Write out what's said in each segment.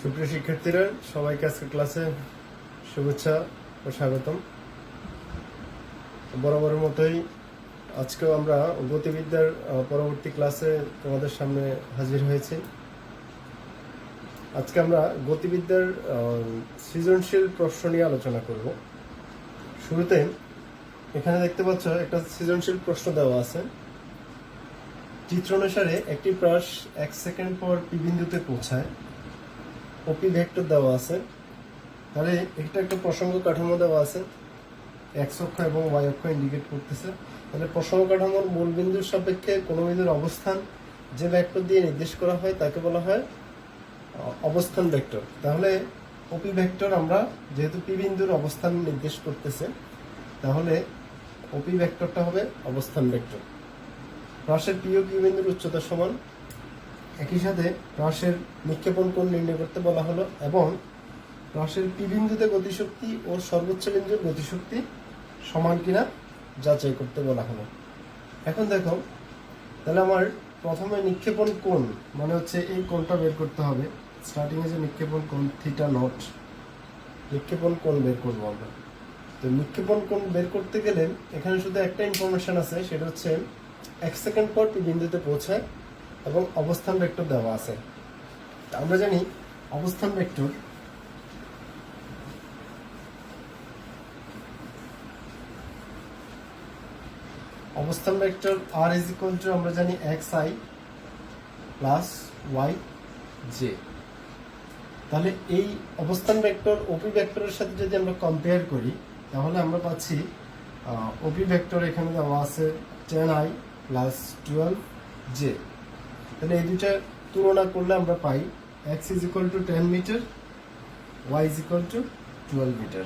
সুপ্রিয় শিক্ষার্থীরা, সবাইকে আজকের ক্লাসে শুভেচ্ছা ও স্বাগতম। বরাবরের মতোই আজকেও আমরা গতিবিদ্যার পরবর্তী ক্লাসে তোমাদের সামনে হাজির হয়েছি। আজকে আমরা গতিবিদ্যার সৃজনশীল প্রশ্ন নিয়ে আলোচনা করব। শুরুতে এখানে দেখতে পাচ্ছ একটা সৃজনশীল প্রশ্ন দেওয়া আছে। চিত্র অনুসারে একটি প্রাস 1 সেকেন্ড পর পি বিন্দুতে পৌঁছায়, ওপি ভেক্টর দেওয়া আছে। তাহলে এটা একটা প্রসঙ্গ কাঠামো দেওয়া আছে, এক্স অক্ষ এবং ওয়াই অক্ষ ইন্ডিকেট করতেছে। তাহলে প্রসঙ্গ কাঠামোর মূল বিন্দুর সাপেক্ষে কোনো বিন্দুর অবস্থান যে ভেক্টর দিয়ে নির্দেশ করা হয় তাকে বলা হয় অবস্থান ভেক্টর। তাহলে ওপি ভেক্টর আমরা যেহেতু পি বিন্দুর অবস্থান নির্দেশ করতেছে, তাহলে ওপি ভেক্টরটা হবে অবস্থান ভেক্টর। প্রাসের পি ও কিউ বিন্দুর উচ্চতা সমান, একই সাথে প্রাসের নিক্ষেপণ কোণ নির্ণয় করতে বলা হলো এবং প্রাসের পি বিন্দুতে গতিশক্তি ও সর্বোচ্চ বিন্দুর গতিশক্তি সমান কিনা যাচাই করতে বলা হলো। এখন দেখো, তাহলে আমার প্রথমে নিক্ষেপণ কোণ মানে হচ্ছে এই কোণটা বের করতে হবে। স্টার্টিং এ যে নিক্ষেপণ কোণ থিটা নট, নিক্ষেপণ কোণ বের করবো আমরা। তো নিক্ষেপণ কোণ বের করতে গেলে এখানে শুধু একটা ইনফরমেশন আছে, সেটা হচ্ছে 1 সেকেন্ড পর পি বিন্দুতে পৌঁছায় এবং অবস্থান ভেক্টর দেওয়া আছে। আমরা জানি অবস্থান vector R is equal to আমরা জানি X I plus Y J. তাহলে এই অবস্থান ভেক্টর ওপি ভেক্টরের সাথে যদি আমরা কম্পেয়ার করি, তাহলে আমরা পাচ্ছি ওপি ভেক্টর এখানে দেওয়া আছে 10i প্লাস 12j। তাহলে এই দুটা তুলনা করলে আমরা পাই x is equal to 10 meter, y is equal to 12 meter.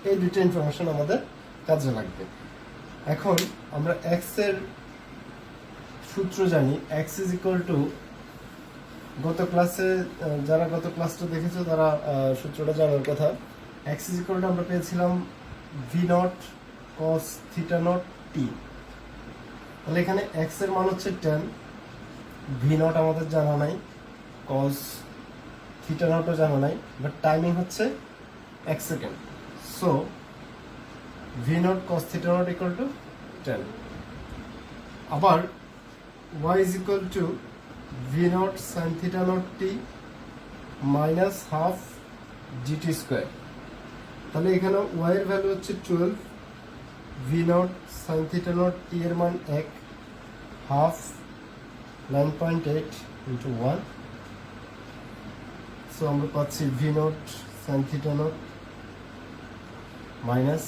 এই দুটো ইনফরমেশন আমাদের কাজে লাগবে। এখন আমরা x এর সূত্র জানি, x ইজ ইকুয়াল টু, গত ক্লাসে যারা গত ক্লাসটা দেখেছো তারা সূত্রটা জানার কথা। x ইজ ইকুয়াল টু আমরা পেয়েছিলাম v not cos theta not t। তাহলে এখানে x এর মান হচ্ছে 10, v নট আমাদের জানা নাই, cos থিটা নটও জানা নাই, বাট টাইমিং হচ্ছে 1 second. So v not cos theta not equal to 10। আবার y is equal two v not sin theta not t minus half gt square. তাহলে এখানে y এর ভ্যালু হচ্ছে 12, v not sin theta not t এর মান 1, half 9.8 into 1। So আমরা পাচ্ছি v not sin theta nought minus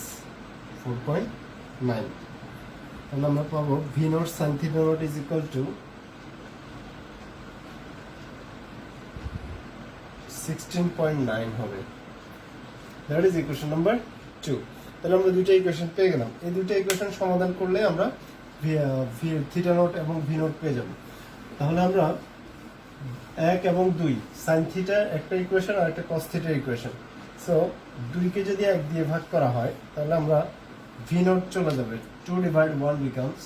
4.9। তাহলে আমরা পাবো v not sin theta not is equal to 16.9 হবে। That is equation number 2। তাহলে আমরা দুইটা ইকুয়েশন পেয়ে গেলাম। এই দুইটা ইকুয়েশন সমাধান করলে আমরা থিটা নট এবং ভি নট পেয়ে যাব। তাহলে আমরা 1 এবং 2 সাইন থিটা একটা ইকুয়েশন আর একটা কস থিটার ইকুয়েশন। সো 2 কে যদি 1 দিয়ে ভাগ করা হয়, তাহলে আমরা ভি নট চলে যাবে, 2 divide 1 becomes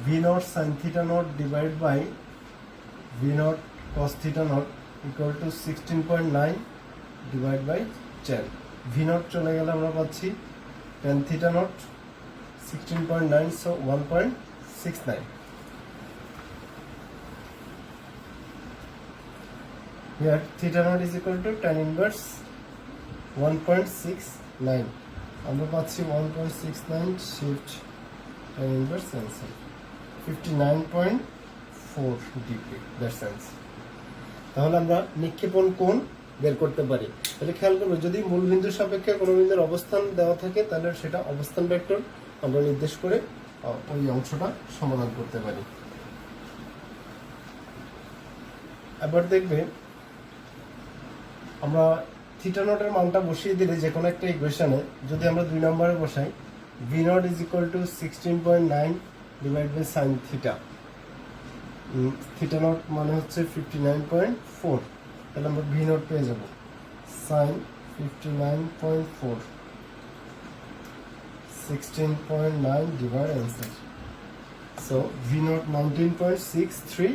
V not sine theta not divide by V naught cos theta naught equal to 16.9 divided by 10। v naught চলে গেলে আমরা পাচ্ছি 10 theta naught 16.9, so 1.69। here theta naught is equal to tan inverse 1.69। আমরা পাচ্ছি 1.69 shift tan inverse answer 59.4 degree, that's answer। তাহলে আমরা নিক্ষেপণ কোণ বের করতে পারি। তাহলে খেয়াল করবো, যদি মূল বিন্দুর সাপেক্ষে কোনো বিন্দুর অবস্থান দেওয়া থাকে, তাহলে সেটা অবস্থান ভেক্টর আমরা নির্দেশ করে ওই অংশটা সমাধান করতে পারি। এবার দেখবে, আমরা থিটা নটের মানটা বসিয়ে দিলে যে কোনো একটা ইকুয়েশনে যদি আমরা 2 নম্বরে বসাই, V naught is equal to 16.9 divide by sine theta, theta not মানে হচ্ছে 59.4। তাহলে আমরা ভি নট পেয়ে যাব sine 59.4, 16.9 divide answer. So V naught 19.63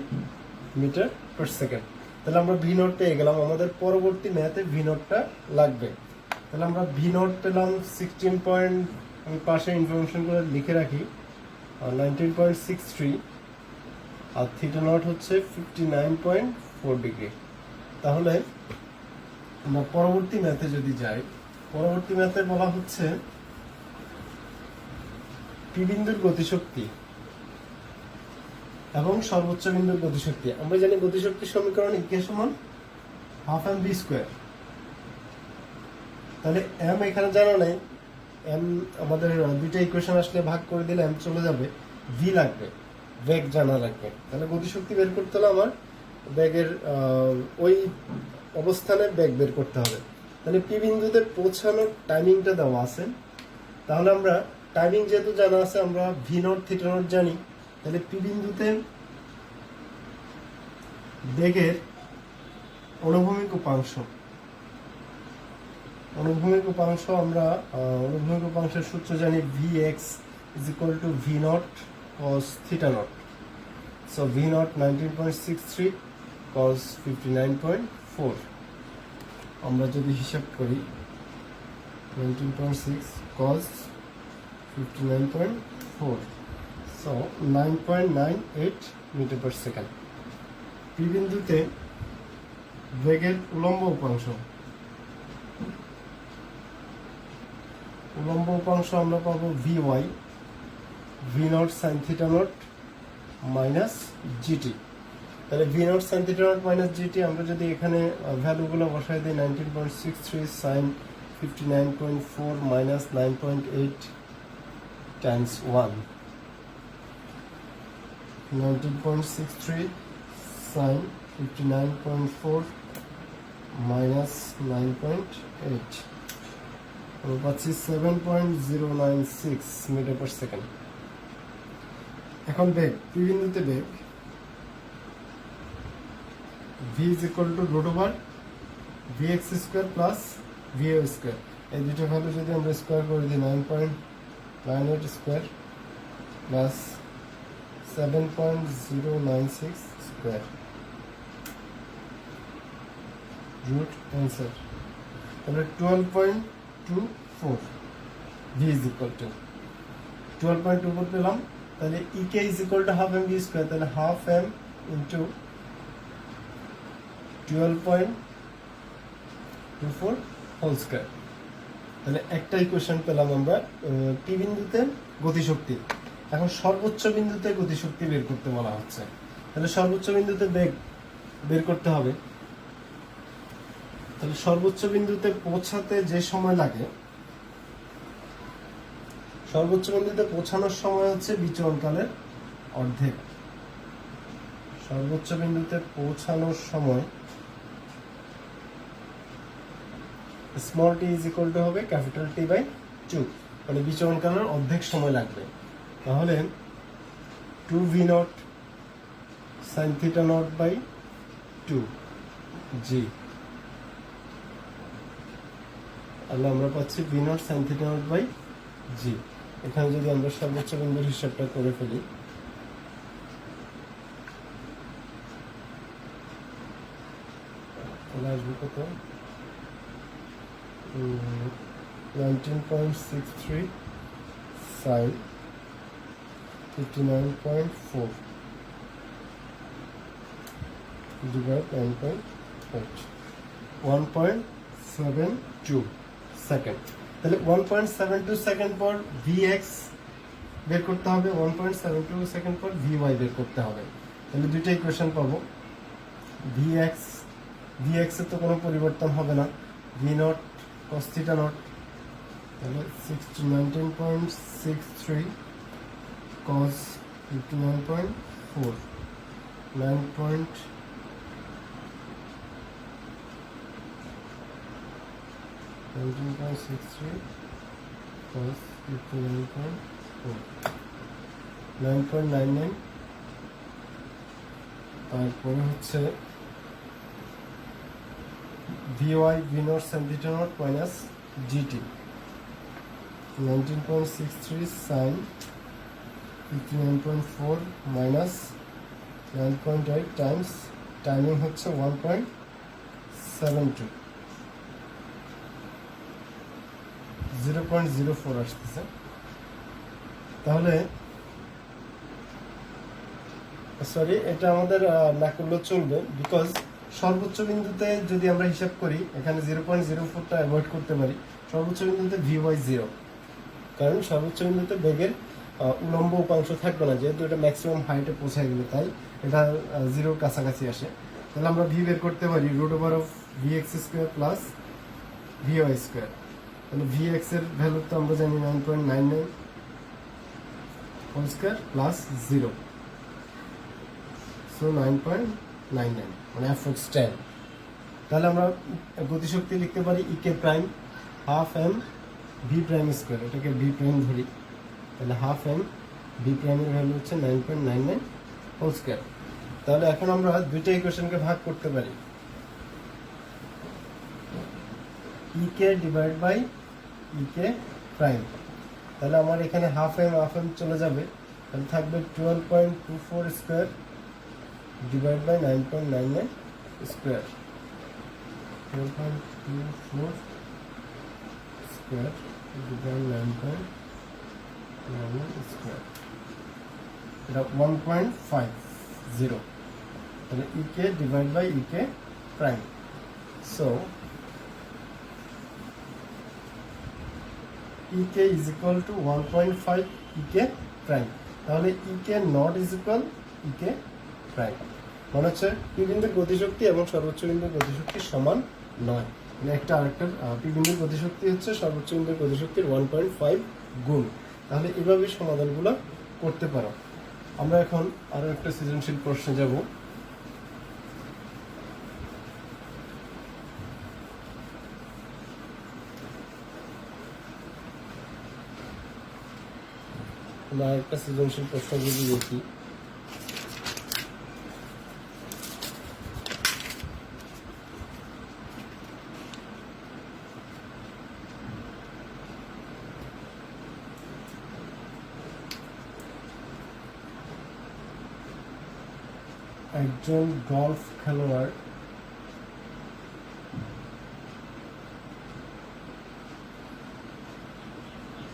meter per second. তাহলে আমরা ভি নট পেয়ে গেলাম, আমাদের পরবর্তী ম্যাথে ভি নটটা লাগবে। তাহলে আমরা ভি নট পেলাম 16 পয়েন্ট, আমি পাশে ইনফরমেশনগুলো লিখে রাখি, 19.63, আর থিটা নট হচ্ছে 59.4 ডিগ্রি। তাহলে আমরা পরবর্তী ম্যাথে যদি যাই, পরবর্তী ম্যাথে বলা হচ্ছে পি বিন্দুর গতিশক্তি এবং সর্বোচ্চ বিন্দুর গতিশক্তি। আমরা জানি গতিশক্তির সমীকরণ ইকে সমান হাফ এম ভি স্কোয়ার। তাহলে এম এখানে জানা নেই, এম আমাদের দুইটা ইকুয়েশন আসলে ভাগ করে দিলে এম চলে যাবে, ভি লাগবে, বেগ জানা লাগবে। তাহলে গতিশক্তি বের করতে হলে আমার বেগের ওই অবস্থানে বেগ বের করতে হবে। তাহলে পি বিন্দুতে পৌঁছানোর টাইমিংটা দেওয়া আছে, তাহলে আমরা টাইমিং যেহেতু জানা আছে, আমরা ভি নট থিটা নট জানি, তাহলে পি বিন্দুতে বেগের অনুভূমিক উপাংশ, অনুভূমিক উপাংশ আমরা অনুভূমিক উপাংশের সূত্র জানি, v x is equal to v nought cos theta nought. So V naught 19.63 cos 59.4। আমরা যদি হিসাব করি 19.6 cos 59.4, so 9.98 metre per second. P বিন্দুতে বেগের উলম্ব উপাংশ, উলম্ব উপাংশ আমরা পাবো v y, v not sine theta nought minus g t. তাহলে v not sine theta nought minus g t আমরা যদি এখানে ভ্যালুগুলো বসাই দিই, 19.63 sine 59.4 minus 9.8 Times 1, 19.63 sine 59.4 minus 9.8, আমরা পাচ্ছি 7.096 মিটার পার সেকেন্ড। এখন বেগ, পি বিন্দুতে বেগ v is equal to root over vx square plus va square। এই দুটো ভ্যালু যদি আমরা স্কোয়ার করে দিই, 9.98 square plus 7.096 square, root answer. তাহলে 12.24 v is equal to 12.24 পেলাম। তাহলে ek is equal to half m v square, তাহলে half m into 12.24 whole square. তাহলে একটা ইকুয়েশন পেলাম আমরা পি বিন্দুতে গতিশক্তি। এখন সর্বোচ্চ বিন্দুতে গতিশক্তি বের করতে বলা হচ্ছে, তাহলে সর্বোচ্চ বিন্দুতে বেগ বের করতে হবে। তাহলে সর্বোচ্চ বিন্দুতে পৌঁছাতে যে সময় লাগে, সর্বোচ্চ বিন্দুতে পৌঁছানোর সময় হচ্ছে বিচরণকালের অর্ধেক। সর্বোচ্চ বিন্দুতে পৌঁছানোর সময় small t is equal to হবে ক্যাপিটাল টি বাই 2, মানে বিচরণকালের অর্ধেক সময় লাগবে। তাহলে 2v nought sine theta nought by 2 g, তাহলে আমরা পাচ্ছি v nought sine theta nought by g. এখানে যদি আমরা সর্বোচ্চ বিন্দুর হিসাবটা করে ফেলি, তাহলে আসবে কত, 19.63 sin 59.4 divided 9.8, 1.72 সেকেন্ড। তাহলে 1.72 সেকেন্ড পর vx বের করতে হবে, 1.72 সেকেন্ড পর vy বের করতে হবে। তাহলে দুইটা ইকুয়েশন পাবো, vx এর তো কোনো পরিবর্তন হবে না, v not cos theta not, তাহলে 19.63 cos 59.4, 19.63 cos 59.4, 9.99। তারপরে হচ্ছে vy v not sin theta not minus gt, 19.63 sin 59.4 minus 9.8 times timing হচ্ছে 1.72, 0.04 আসতেছে। তাহলে সরি, এটা আমাদের না করলেও চলবে, বিকজ সর্বোচ্চ বিন্দুতে যদি আমরা হিসাব করি এখানে 0.04টা অ্যাভয়েড করতে পারি। সর্বোচ্চ বিন্দুতে vy0, কারণ সর্বোচ্চ বিন্দুতে বেগের উলম্ব উপাংশ থাকবে না, যেহেতু এটা ম্যাক্সিমাম হাইটে পৌঁছায় গেলে তাই এটা জিরোর কাছাকাছি আসে। তাহলে আমরা ভি বের করতে পারি √vx² প্লাস vy²। তাহলে vx এর ভ্যালু তো আমরা জানি 9.99 হোল স্কয়ার প্লাস 0, সো 9.99 মানে f(10). তাহলে আমরা গতিশক্তি লিখতে পারি E K prime half m v prime square, এটাকে ভি প্রাইম ধরি। তাহলে হাফ এম ভি প্রাইমের ভ্যালু হচ্ছে 9.99 হোল স্কয়ার। তাহলে এখন আমরা দুইটা ইকুয়েশনকে ভাগ করতে পারি, ইকে ডিভাইড বাই ইকে প্রাইম। তাহলে আমার এখানে হাফ এম চলে যাবে, তাহলে থাকবে 12.24 square divide by 9.99 square, 12.24 square divide 9.99 square, এটা 1.50। তাহলে E K divide by E K prime, so E K is equal to 1.5 E K prime. তাহলে E K nought is equal E K prime, মনে হচ্ছে পি বিন্দুর গতিশক্তি এবং সর্বোচ্চ বিন্দুর গতিশক্তি সমান নয়। মানে একটা আরেকটার পি বিন্দুর গতিশক্তি হচ্ছে সর্বোচ্চ বিন্দুর গতিশক্তির 1.5 গুণ। তাহলে এভাবে সমাধানগুলো করতে পারো। আমরা এখন আরো একটা সৃজনশীল প্রশ্নে যাব। আমরা একটা সৃজনশীল প্রশ্ন যদি দেখি, একজন গলফ খেলোয়াড়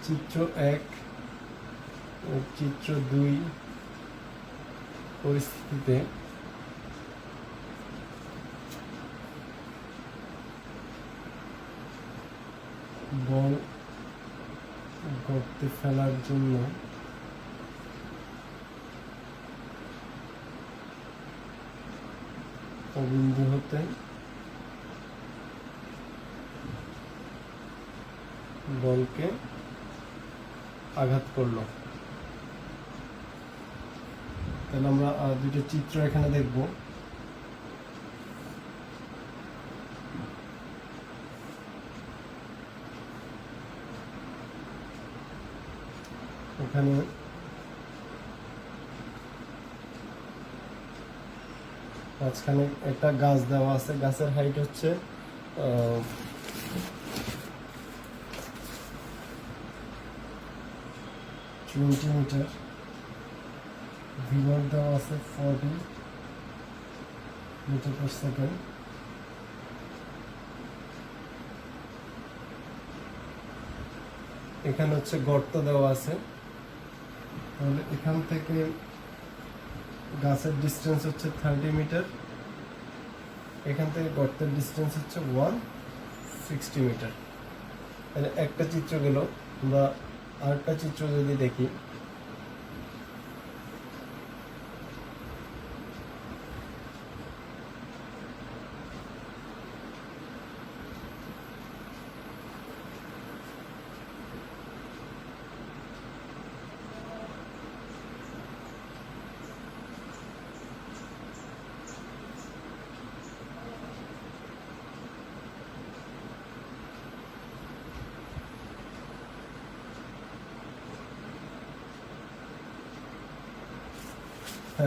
চিত্র 1 ও চিত্র 2 পরিস্থিতিতে বল গর্তে ফেলার জন্য বিন্দু হতে বলকে আঘাত করলো। তাহলে আমরা দুটো চিত্র এখানে দেখব। এখানে মাঝখানে একটা গাছ দেওয়া আছে, গাছের হাইট হচ্ছে 20 মিটার, ভিউয়ার দেওয়া আছে 40 মিটার পার সেকেন্ড। এখানে হচ্ছে গর্ত দেওয়া আছে, তাহলে এখান থেকে গাছের ডিস্টেন্স হচ্ছে 30 মিটার, এখান থেকে গর্তের ডিস্টেন্স হচ্ছে 160 মিটার। তাহলে একটা চিত্র গেল। আমরা আরেকটা চিত্র যদি দেখি,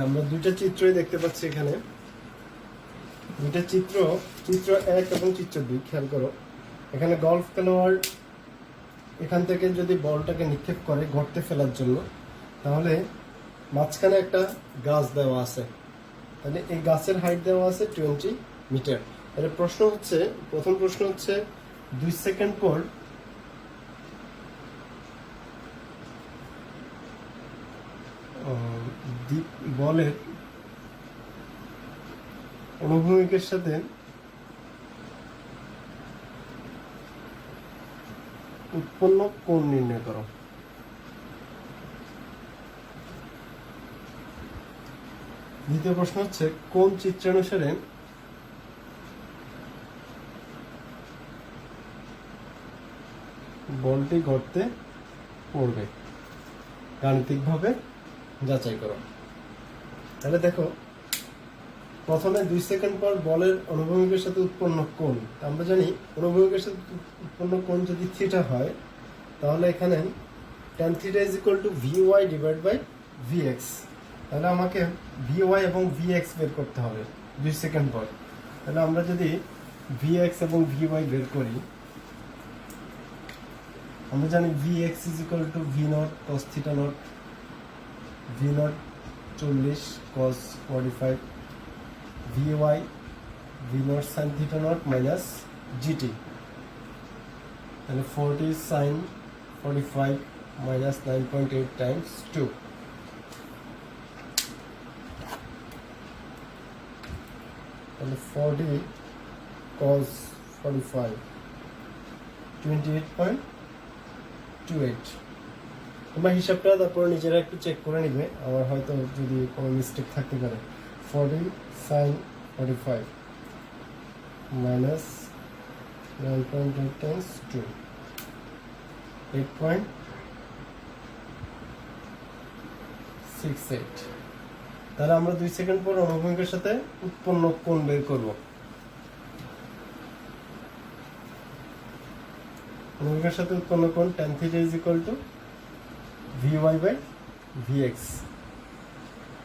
আমরা দুইটা চিত্রই দেখতে পাচ্ছি এখানে। দুইটা চিত্র 1 এবং চিত্র 2, খেয়াল করো। এখানে গলফ খেলোয়াড় এখান থেকে যদি বলটাকে নিক্ষেপ করে গর্তে ফেলার জন্য, তাহলে মাঝখানে একটা গাছ দেওয়া আছে। তাহলে এই গাছের হাইট দেওয়া আছে 20 মিটার। তাহলে প্রথম প্রশ্ন হচ্ছে 2 সেকেন্ড পর বলের অনুভূমিকের সাথে উৎপন্ন কোণ নির্ণয় করো। দ্বিতীয় প্রশ্ন হচ্ছে কোন চিত্রানুসারে বলটি গর্তে পড়বে, গাণিতিকভাবে যাচাই করো। তাহলে দেখো, প্রথমে 2 সেকেন্ড পর বলের অনুভূমিকের সাথে উৎপন্ন কোণ, আমরা জানি অনুভূমিকের সাথে উৎপন্ন কোণ যদি থিটা হয় তাহলে এখানে tan theta is equal to vy divided by vx। তাহলে আমাকে vy এবং vx বের করতে হবে 2 সেকেন্ড পর। তাহলে আমরা যদি vx এবং vy বের করি, আমরা জানি vx is equal to v naught cos theta naught, v naught 40 cos 45, vy v naught sin theta naught minus gt। তাহলে 40 sin 45 minus 9.8 times 2। তাহলে 40 cos 45 28.28। তোমরা হিসাবটা তারপর নিজেরা একটু চেক করে নিবে, আমার হয়তো যদি কোনো মিস্টেক থাকতে পারে। 40 sin 45 minus 9.8 times 2, 8.68। তাহলে আমরা 2 সেকেন্ড পর অনুভূমিকের সাথে উৎপন্ন কোণ বের করব। অনুভূমিকের সাথে উৎপন্ন কোণ tan theta is equal to vy by vx।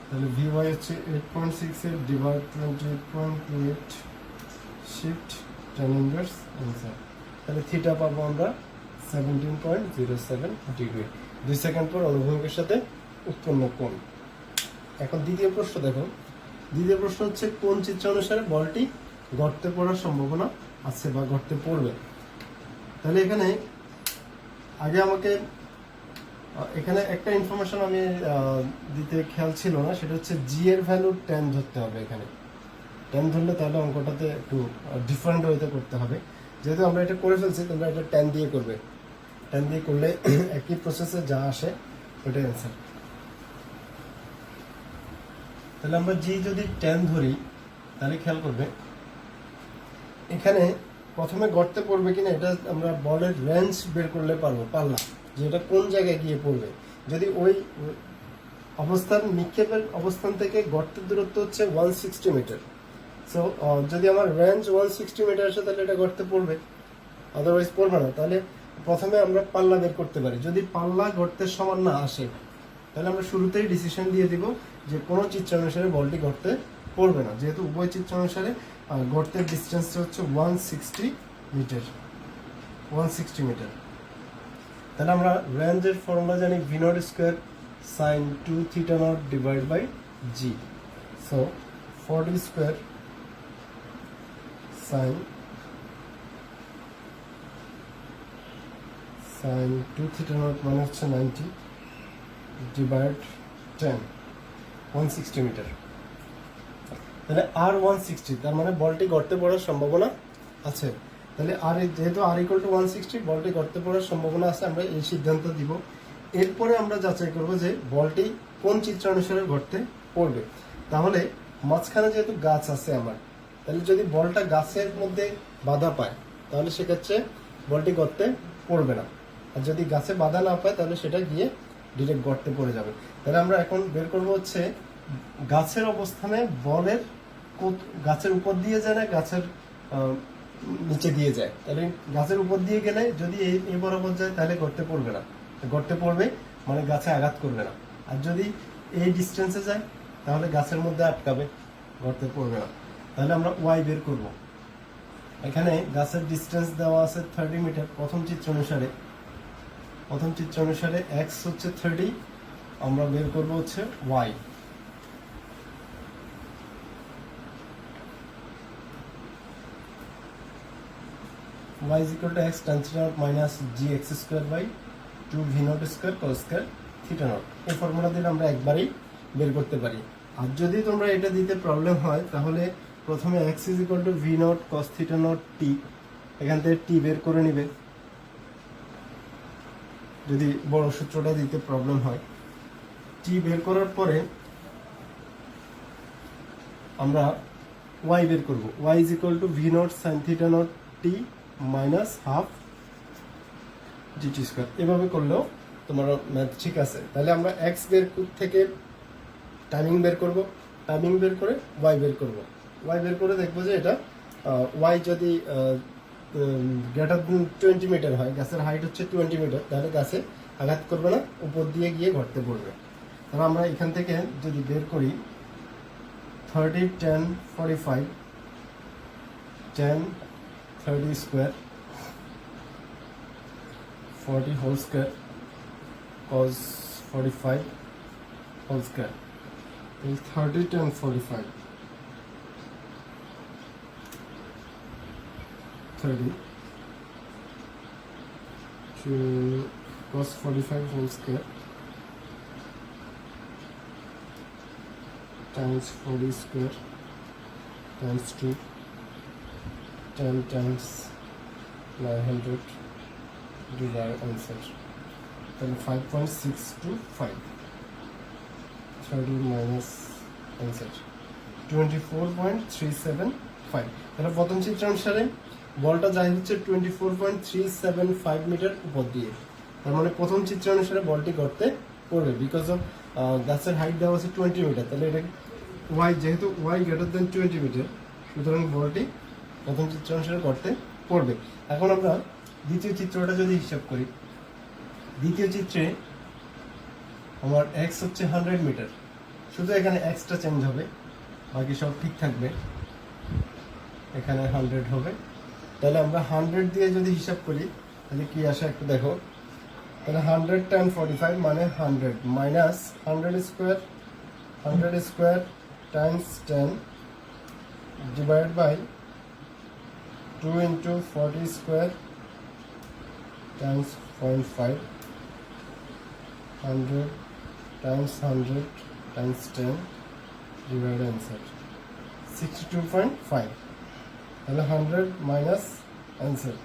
তাহলে vy হচ্ছে 8.68 divide 28.28 shift tan inverse answer. তাহলে থিটা পাবো আমরা 17.07 ডিগ্রি। 2 সেকেন্ড পর অনুভূমিকের সাথে উৎপন্ন কোণ। এখন দ্বিতীয় প্রশ্ন দেখো, দ্বিতীয় প্রশ্ন হচ্ছে কোন চিত্র অনুসারে বলটি গর্তে পড়ার সম্ভাবনা আছে বা গর্তে পড়বে। তাহলে এখানে আগে আমাকে এখানে একটা ইনফরমেশন আমি দিতে খেয়াল ছিল না, সেটা হচ্ছে জি এর ভ্যালু 10 ধরতে হবে। এখানে 10 ধরলে তাহলে অঙ্কটাতে একটু ডিফারেন্ট ওয়েতে করতে হবে। যেহেতু আমরা এটা করে ফেলছি, তোমরা এটা 10 দিয়ে করবে। 10 দিয়ে করলে একই প্রসেসে যা আসে ওটাই অ্যান্সার। তাহলে আমরা জি যদি 10 ধরি, তাহলে খেয়াল করবে এখানে প্রথমে গর্তে পড়বে কিনা এটা আমরা বলের রেঞ্জ বের করলে পারলাম যে এটা কোন জায়গায় গিয়ে পড়বে। যদি ওই অবস্থান নিক্ষেপের অবস্থান থেকে গর্তের দূরত্ব হচ্ছে 160 মিটার, সো যদি আমার রেঞ্জ 160 মিটার আসে তাহলে এটা গর্তে পড়বে, আদারওয়াইজ পড়বে না। তাহলে প্রথমে আমরা পাল্লা বের করতে পারি। যদি পাল্লা গর্তের সমান না আসে তাহলে আমরা শুরুতেই ডিসিশন দিয়ে দিব যে কোনো চিত্রানুসারে বলটি গর্তে পড়বে না, যেহেতু উভয় চিত্রানুসারে গর্তের ডিস্টেন্সটা হচ্ছে 160 মিটার। 160 মিটার। তাহলে আমরা রেঞ্জের ফর্মুলা জানি v nought square sin 2 theta not divide by g। So 40 square sin 2 theta not মানে হচ্ছে 90 ডিভাইড 10, 160 মিটার। তাহলে আর 160, তার মানে বলটি গর্তে পড়ার সম্ভাবনা আছে। তাহলে আর যেহেতু আর ইকুয়াল টু 160, বলটি গর্তে পড়ার সম্ভাবনা আছে, আমরা এই সিদ্ধান্ত দিব। এরপরে আমরা যাচাই করব যে বলটি কোন চিত্রানুসারে গর্তে পড়বে। তাহলে মাঝখানে যেহেতু গাছ আছে আমার, তাহলে যদি বলটা গাছের মধ্যে বাধা পায় তাহলে সেক্ষেত্রে বলটি গর্তে পড়বে না, আর যদি গাছে বাধা না পায় তাহলে সেটা গিয়ে ডিরেক্ট গর্তে পড়ে যাবে। তাহলে আমরা এখন বের করব হচ্ছে গাছের অবস্থানে বলের গাছের উপর দিয়ে যায় না গাছের নিচে দিয়ে যায়। তাহলে গাছের উপর দিয়ে গেলে যদি এই বরাবর যায় তাহলে গর্তে পড়বে না, গর্তে পড়বে মানে গাছে আঘাত করবে না। আর যদি এই ডিস্টেন্সে যায় তাহলে গাছের মধ্যে আটকাবে, গর্তে পড়বে না। তাহলে আমরা ওয়াই বের করব। এখানে গাছের ডিস্টেন্স দেওয়া আছে 30 মিটার প্রথম চিত্র অনুসারে এক্স হচ্ছে 30, আমরা বের করব হচ্ছে Y. y is equal to x tan theta naught minus gx square by 2 v naught square cos square theta naught। এই ফর্মুলা দিয়ে আমরা একবারেই বের করতে পারি। আর যদি তোমরা এটা দিতে প্রবলেম হয় তাহলে প্রথমে x is equal to v naught cos theta naught t, এখান থেকে t বের করে নিবে যদি বড় সূত্রটা দিতে প্রবলেম হয়। t বের করার পরে আমরা y বের করব, y is equal to v naught sin theta naught t minus half dt square। এভাবে করলেও তোমার ম্যাথ ঠিক আছে। তাহলে আমরা x বের থেকে টাইমিং বের করব, টাইমিং বের করে y বের করব, y বের করে দেখবো যে এটা y যদি গ্রেটার দেন 20 মিটার হয়, গাছের হাইট হচ্ছে 20 মিটার, তাহলে গাছে আঘাত করবে না, উপর দিয়ে গিয়ে গর্তে পড়বে। তাহলে আমরা এখান থেকে যদি বের করি 30 10 45 10 30 square 40 whole square cos 45 whole square 30 10 45 30 to cos 45 whole square times 40 square times 2 10 times 900 divide answer, then 5.625 30 minus answer 24.375। তাহলে প্রথম চিত্র অনুসারে বলটা যায় হচ্ছে 24.375 মিটার উপর দিয়ে, তার মানে প্রথম চিত্র অনুসারে বলটি গর্তে পড়বে বিকজ অফ গাছের হাইট দেওয়া আছে 20 মিটার। তাহলে এটা y, যেহেতু y গ্রেটার দেন 20 মিটার, সুতরাং বলটি প্রথম চিত্র অনুসারে গর্তে পড়বে। এখন আমরা দ্বিতীয় চিত্রটা যদি হিসাব করি, দ্বিতীয় চিত্রে আমার x হচ্ছে 100 মিটার, শুধু এখানে xটা চেঞ্জ হবে, বাকি সব ঠিক থাকবে, এখানে 100 হবে। তাহলে আমরা 100 দিয়ে যদি হিসাব করি তাহলে কি আসে একটু দেখো। তাহলে 100 টাইম 45 মানে 100 minus 100 square times 10 divide by 2 into 40 square times 0.5 100 times 100 times 10 divide answer 62.5। তাহলে 100 মাইনাস অ্যান্সার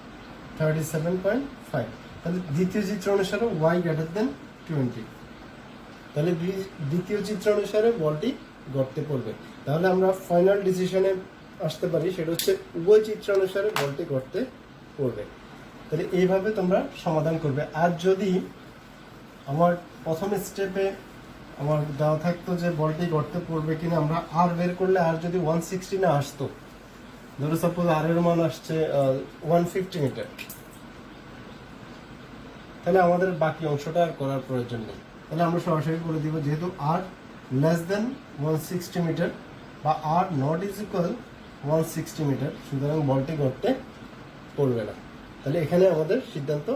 37.5। তাহলে দ্বিতীয় চিত্র অনুসারে y গ্রেটার দেন 20, তাহলে দ্বিতীয় চিত্র অনুসারে বলটি গর্তে পড়বে। তাহলে আমরা ফাইনাল ডিসিশনে আসতে পারি, সেটা হচ্ছে উভয় চিত্র অনুসারে বলটি গর্তে পড়বে। তাহলে এইভাবে তোমরা সমাধান করবে। আর যদি আমার প্রথম স্টেপে আমার দেওয়া থাকতো যে বলটি গর্তে পড়বে কিনা, আমরা আর বের করলে আর যদি 160 না আসতো, ধরো সাপোজ আর এর মান আসছে 150 মিটার, তাহলে আমাদের বাকি অংশটা আর করার প্রয়োজন নেই। তাহলে আমরা সরাসরি করে দিব, যেহেতু আর লেস দেন 160 মিটার বা R nought is equal 160 metre, সুতরাং বলটি গর্তে পড়বে না। তাহলে এখানে আমাদের সিদ্ধান্ত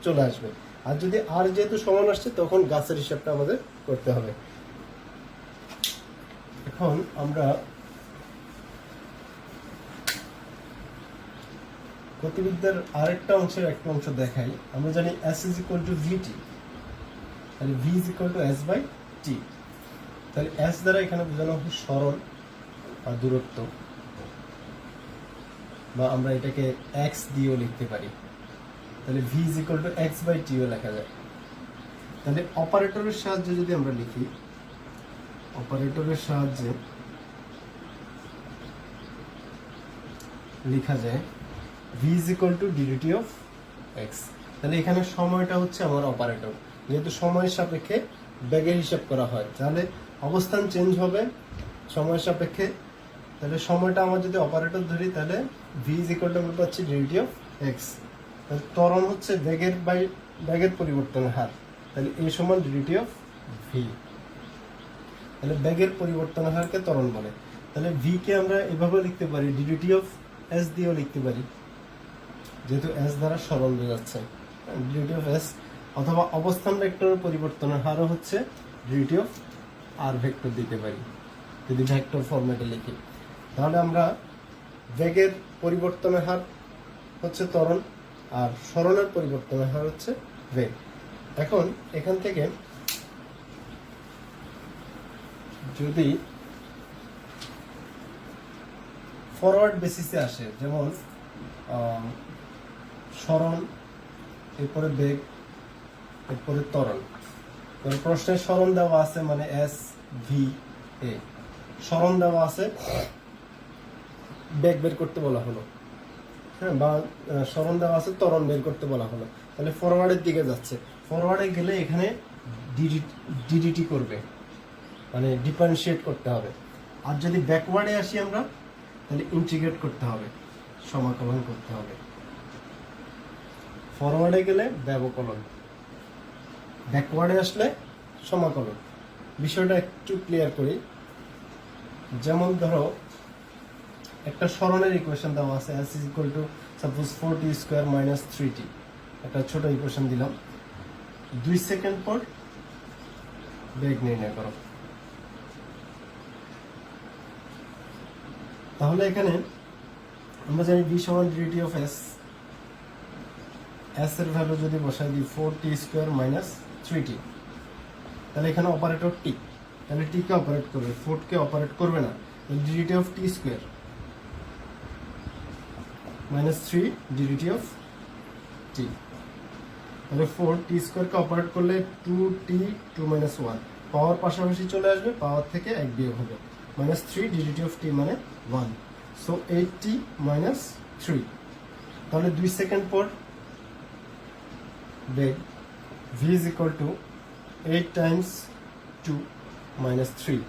চলে আসবে। আর যদি আর যেহেতু সমান আসছে, তখন গাছের হিসাবটা আমাদের করতে হবে। এখন আমরা গতিবিদ্যার আরেকটা অংশের একটা অংশ দেখাই। আমরা জানি s is equal to vt, তাহলে v is equal to s by t। তাহলে s দ্বারা এখানে বোঝানো হয় সরণ বা দূরত্ব, বা আমরা এটাকে x দিয়েও লিখতে পারি। তাহলে v is equal to x by t ও লেখা যায়। তাহলে অপারেটরের সাহায্যে যদি আমরা লিখি, অপারেটরের সাহায্যে লেখা যায় v is equal to dt of x। তাহলে এখানে সময়টা হচ্ছে আমার অপারেটর, যেহেতু সময়ের সাপেক্ষে বেগের হিসাব করা হয়, তাহলে অবস্থান চেঞ্জ হবে সময়ের সাপেক্ষে। তাহলে সময়টা আমার যদি অপারেটর ধরি, তাহলে v is equal to আমরা পাচ্ছি dt of x। তাহলে ত্বরণ হচ্ছে বেগের পরিবর্তনের হার, তাহলে এই সমান dt of v। তাহলে বেগের পরিবর্তনের হারকে ত্বরণ বলে। তাহলে v কে আমরা এভাবে লিখতে পারি, dt of s দিয়েও লিখতে পারি, যেহেতু s দ্বারা সরল বোঝাচ্ছে, dt of s। অথবা অবস্থান ভেক্টরের পরিবর্তনের হারও হচ্ছে dt of r ভেক্টর দিতে পারি, যদি ভেক্টর ফরম্যাটে লিখি। তাহলে আমরা বেগের পরিবর্তনের হার হচ্ছে ত্বরণ, আর সরণের পরিবর্তন হয় হচ্ছে বেগ। এখন এখান থেকে যদি ফরওয়ার্ড বেসিসে আসে, যেমন সরণ, এরপরে বেগ, এরপরে ত্বরণ। প্রশ্নের সরণ দেওয়া আছে মানে এস ভি এ, সরণ দেওয়া আছে, বেগ বের করতে বলা হলো, হ্যাঁ, বা সরণ দেওয়া আছে, ত্বরণ বের করতে বলা হলো। তাহলে ফরওয়ার্ডের দিকে যাচ্ছে, ফরওয়ার্ডে গেলে এখানে ডিডিটি করবে, মানে ডিফারেন্সিয়েট করতে হবে। আর যদি ব্যাকওয়ার্ডে আসি আমরা, তাহলে ইন্টিগ্রেট করতে হবে, সমাকলন করতে হবে। ফরওয়ার্ডে গেলে ব্যবকলন, ব্যাকওয়ার্ডে আসলে সমাকলন। বিষয়টা একটু ক্লিয়ার করি। যেমন ধরো একটা সরণের ইকুয়েশন দেওয়া আছে, s is equal to suppose 4t square minus 3t, একটা ছোট ইকুয়েশন দিলাম। 2 সেকেন্ড পর বেগ নির্ণয় করো। তাহলে এখানে আমরা জানি v সমান dt of s, s এর ভ্যালু যদি বসাই দিই 4t square minus 3t, তাহলে এখানে অপারেটর t, তাহলে t কে অপারেট করবে, 4 কে অপারেট করবে না। dt of t square minus 3 dt of t, তাহলে 4t square কে অপারেট করলে 2t 2 minus 1, পাওয়ার পাশাপাশি চলে আসবে, পাওয়ার থেকে 1 বিয়োগ হবে, minus 3 dt of t মানে 1, so 8t minus 3। তাহলে 2 সেকেন্ড পর বেগ v is equal to 8 times 2 minus 3,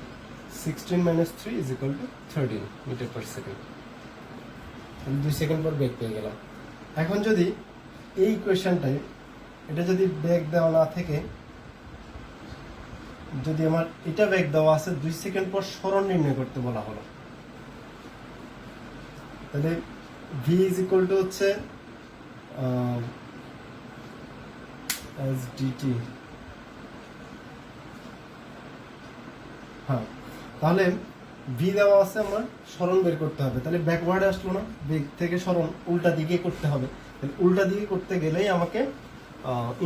16 minus 3 is equal to 13 meter per second। 2 second পর বেগ পেয়ে গেলাম। এখন যদি এই ইকুয়েশনটাই, এটা যদি বেগ দেওয়া না থেকে, যদি আমার এটা বেগ দেওয়া আছে, 2 সেকেন্ড পর সরণ নির্ণয় করতে বলা হলো, তাহলে v is equal to হচ্ছে as dt, হ্যাঁ, তাহলে v দেওয়া আছে, আমার সরণ বের করতে হবে। তাহলে ব্যাকওয়ার্ডে আসলো না, বেগ থেকে সরণ উল্টা দিকে করতে হবে। তাহলে উল্টা দিকে করতে গেলেই আমাকে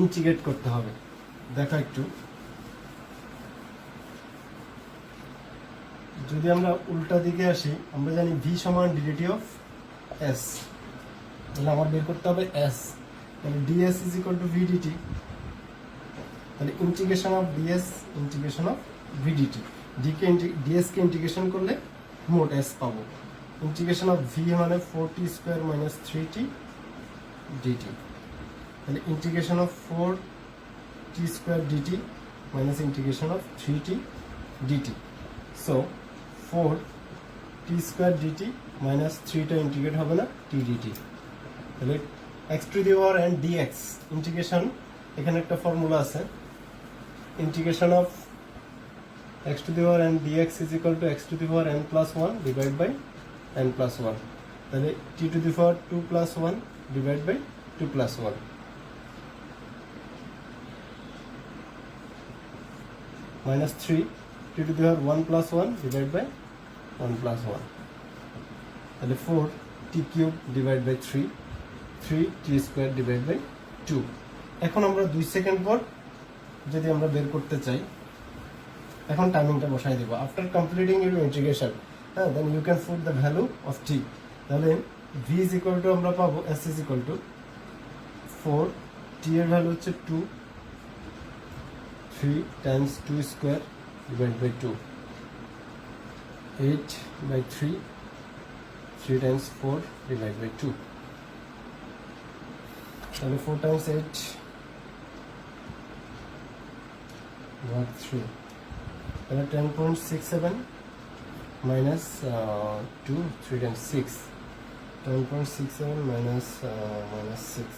ইন্টিগ্রেট করতে হবে। দেখো একটু, যদি আমরা উল্টা দিকে আসি, আমরা জানি v সমান dt of s, তাহলে আমার বের করতে হবে s, তাহলে ds is equal to v dt, তাহলে integration of ds integration of v dt, ds K integration করলে মোট s পাবো। ইন্টিগ্রেশন অফ v মানে 4t square minus 3t dt, তাহলে integration of 4t square dt minus integration of 3t dt, so 4t square dt minus 3টা integrate হবে না, t dt, তাহলে x to the power n dx integration, এখানে একটা formula আছে, integration of x to the power n dx is equal to x to the power n plus 1 divided by n plus 1, তাহলে t to the power 2 plus 1 divided by 2 plus 1, minus 3 t to the power 1 plus 1 divided by 1 plus 1, তাহলে 4 t cube divided by 3, 3 t square divided by 2। এখন আমরা 2 second পর যদি আমরা বের করতে চাই, এখন টাইমিংটা বসাই দেব। আফটার কমপ্লিটিং ইউর ইন্টিগ্রেশন, হ্যাঁ, then you can put the value of t. তাহলে v ইজ ইকুয়াল টু আমরা পাবো s is equal to 4, t এর ভ্যালু হচ্ছে 2, 3 times 2 square divide by 2, 8 by 3, 3 times 4 divide by 2, তাহলে 4 টাইমস 8 what 3, তাহলে 10.67 minus 2, 3 times 6, 10.67 minus 6,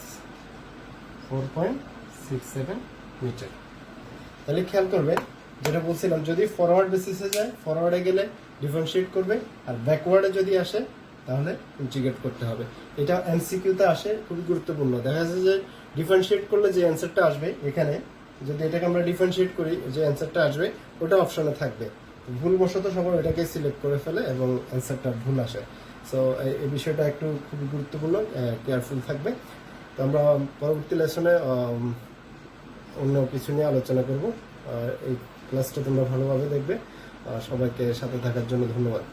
4.67 metre. তাহলে খেয়াল করবে, যেটা বলছিলাম, যদি ফরওয়ার্ড বেসিসে যায়, ফরওয়ার্ডে গেলে ডিফারেন্সিয়েট করবে, আর ব্যাকওয়ার্ডে যদি আসে তাহলে ইন্টিগ্রেট করতে হবে। এটা এমসিকিউতে আসে, খুবই গুরুত্বপূর্ণ। দেখা যাচ্ছে যে ডিফারেন্সিয়েট করলে যে অ্যান্সারটা আসবে, এখানে যদি এটাকে আমরা ডিফারেন্সিয়েট করি, যে অ্যান্সারটা আসবে ওটা অপশনে থাকবে, ভুলবশত সবাই এটাকে সিলেক্ট করে ফেলে এবং অ্যান্সারটা ভুল আসে। সো এই বিষয়টা একটু খুবই গুরুত্বপূর্ণ, কেয়ারফুল থাকবে। তো আমরা পরবর্তী লেসনে অন্য কিছু নিয়ে আলোচনা করব। এই ক্লাসটা তোমরা ভালোভাবে দেখবে। সবাইকে সাথে থাকার জন্য ধন্যবাদ।